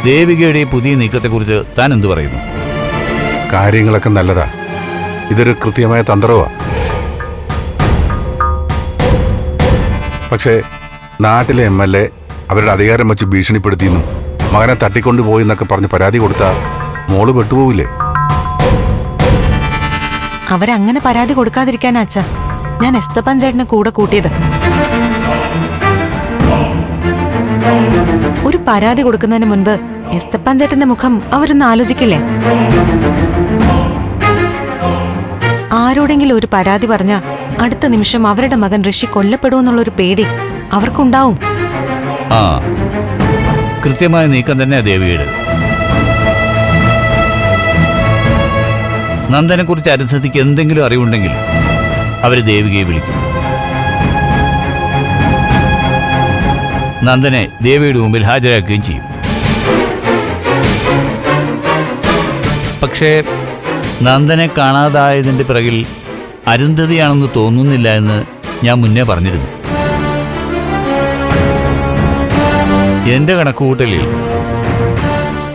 ദേവികയുടെ ഈ പുതിയ നീക്കത്തെക്കുറിച്ച് താൻ എന്തു പറയുന്നു? കാര്യങ്ങളൊക്കെ നല്ലതാ. ഇതൊരു കൃത്യമായ തന്ത്രമാ. പക്ഷേ നാട്ടിലെ MLA അവരുടെ അധികാരം വെച്ച് ഭീഷണിപ്പെടുത്തിയെന്നും മകനെ തട്ടിക്കൊണ്ടുപോയി എന്നൊക്കെ പറഞ്ഞ് പരാതി കൊടുത്താൽ മോള് പെട്ടുപോവില്ലേ? അവരങ്ങനെ പരാതി കൊടുക്കാതിരിക്കാനാ അച്ഛാ ഞാൻ എസ്തപ്പൻ ചേട്ടനെ കൂടെ കൂട്ടിയത്. ഒരു പരാതി കൊടുക്കുന്നതിന് മുൻപ് എസ്തപ്പൻ ചേട്ടന്റെ മുഖം അവരൊന്ന് ആലോചിക്കില്ലേ? ആരോടെങ്കിലും ഒരു പരാതി പറഞ്ഞ അടുത്ത നിമിഷം അവരുടെ മകൻ ഋഷി കൊല്ലപ്പെടുമെന്നുള്ളൊരു പേടി അവർക്കുണ്ടാവും. ആ, കൃത്യമായ നീക്കം തന്നെയാ ദേവിയുടെ. നന്ദനെ കുറിച്ച് അരുന്ധതിക്ക് എന്തെങ്കിലും അറിവുണ്ടെങ്കിൽ അവര് ദേവികയെ വിളിക്കും. നന്ദനെ ദേവിയുടെ മുമ്പിൽ ഹാജരാക്കുകയും ചെയ്യും. പക്ഷേ നന്ദനെ കാണാതായതിൻ്റെ പിറകിൽ അരുന്ധതിയാണെന്ന് തോന്നുന്നില്ല എന്ന് ഞാൻ മുന്നേ പറഞ്ഞിരുന്നു. എൻ്റെ കണക്കുകൂട്ടലിൽ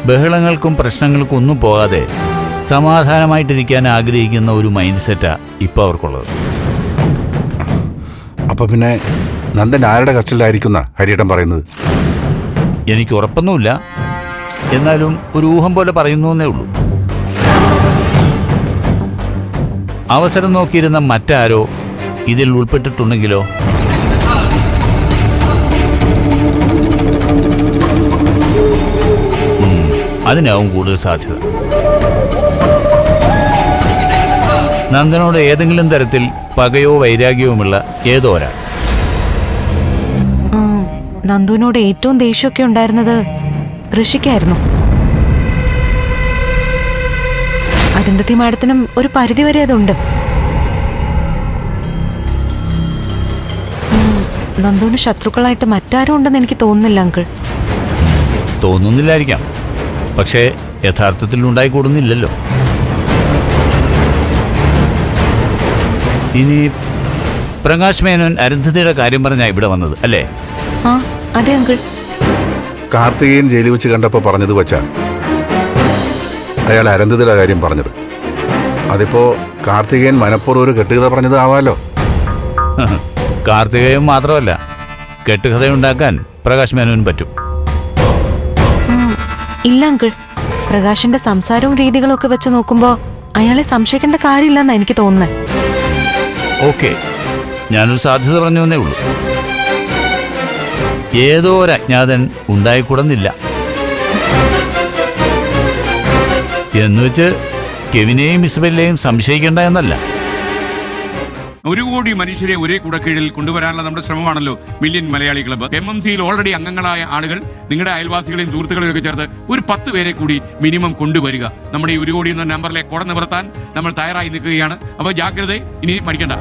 ബഹളങ്ങൾക്കും പ്രശ്നങ്ങൾക്കും ഒന്നും പോകാതെ സമാധാനമായിട്ടിരിക്കാൻ ആഗ്രഹിക്കുന്ന ഒരു മൈൻഡ് സെറ്റാ ഇപ്പോൾ അവർക്കുള്ളത്. അപ്പൊ പിന്നെ നന്ദൻ ആരുടെ കസ്റ്റഡിയിലായിരിക്കുന്ന ഹരിയേട്ടൻ പറയുന്നത്? എനിക്ക് ഉറപ്പൊന്നുമില്ല, എന്നാലും ഒരു ഊഹം പോലെ പറയുന്നു എന്നേ ഉള്ളൂ. അവസരം നോക്കിയിരുന്ന മറ്റാരോ ഇതിൽ ഉൾപ്പെട്ടിട്ടുണ്ടെങ്കിലോ? അതിനാവും കൂടുതൽ സാധ്യത. നന്ദനോട് ഏതെങ്കിലും തരത്തിൽ പകയോ വൈരാഗ്യവുമുള്ള ഏതോ ഒരാൾ. നന്ദുവിനോട് ഏറ്റവും ദേഷ്യമൊക്കെ ഉണ്ടായിരുന്നത് ഋഷിക്കായിരുന്നു. അരുന്ധതി മാഡത്തിനും ഒരു പരിധിവരെ അതുണ്ട്. നന്ദുവിന് ശത്രുക്കളായിട്ട് മറ്റാരും ഉണ്ടെന്ന് എനിക്ക് തോന്നുന്നില്ല അങ്കിൾ. തോന്നുന്നില്ലായിരിക്കാം, പക്ഷേ യഥാർത്ഥത്തിൽ ഉണ്ടായിക്കൂടുന്നില്ലല്ലോ. ഇനി പ്രകാശ് മേനോൻ അരുന്ധതിയുടെ കാര്യം പറഞ്ഞാ ഇവിടെ വന്നത് അല്ലേ? ആ അതെ അങ്കിൾ. കാർത്തികേയൻ ജയിലിൽ വെച്ച് കണ്ടപ്പോൾ പറഞ്ഞത് വെച്ചാ അയാൾ അരുന്ധതിയുടെ കാര്യം പറഞ്ഞത്. അതിപ്പോ കാർത്തികേയൻ മനപ്പൂർവ്വം ഒരു കെട്ടുകഥ പറഞ്ഞത് ആവാലോ. കാർത്തികേയൻ മാത്രമല്ല, കെട്ടുകഥയുണ്ടാക്കാൻ പ്രകാശ് മേനോനും പറ്റും. ഇല്ല അങ്കിൾ, പ്രകാശിന്റെ സംസാരവും രീതികളും ഒക്കെ വെച്ച് നോക്കുമ്പോ അയാളെ സംശയിക്കേണ്ട കാര്യമില്ലെന്നാ എനിക്ക് തോന്നുന്നത്. ഓക്കെ, ഞാനൊരു സാധ്യത പറഞ്ഞു എന്നേ ഉള്ളൂ. ഏതോ ഒരു അജ്ഞാതൻ ഉണ്ടായിക്കൂടുന്നില്ല എന്നുവെച്ച് കെവിനെയും ഇസബെല്ലയും സംശയിക്കേണ്ട എന്നല്ല. 1 കോടി മനുഷ്യരെ ഒരേ കുടക്കീഴിൽ കൊണ്ടുവരാനുള്ള നമ്മുടെ ശ്രമമാണല്ലോ മില്യൺ മലയാളി ക്ലബ്ബ്. MMCയിൽ ഓൾറെഡി അംഗങ്ങളായ ആളുകൾ നിങ്ങളുടെ അയൽവാസികളെയും സുഹൃത്തുക്കളെയും ഒക്കെ ചേർത്ത് ഒരു 10 പേരെ കൂടി മിനിമം കൊണ്ടുവരിക. നമ്മുടെ ഈ 1 കോടി എന്ന നമ്പറിലെ കുട നിവർത്താൻ നമ്മൾ തയ്യാറായി നിൽക്കുകയാണ്. അപ്പോൾ ജാഗ്രത, ഇനി മടിക്കണ്ട.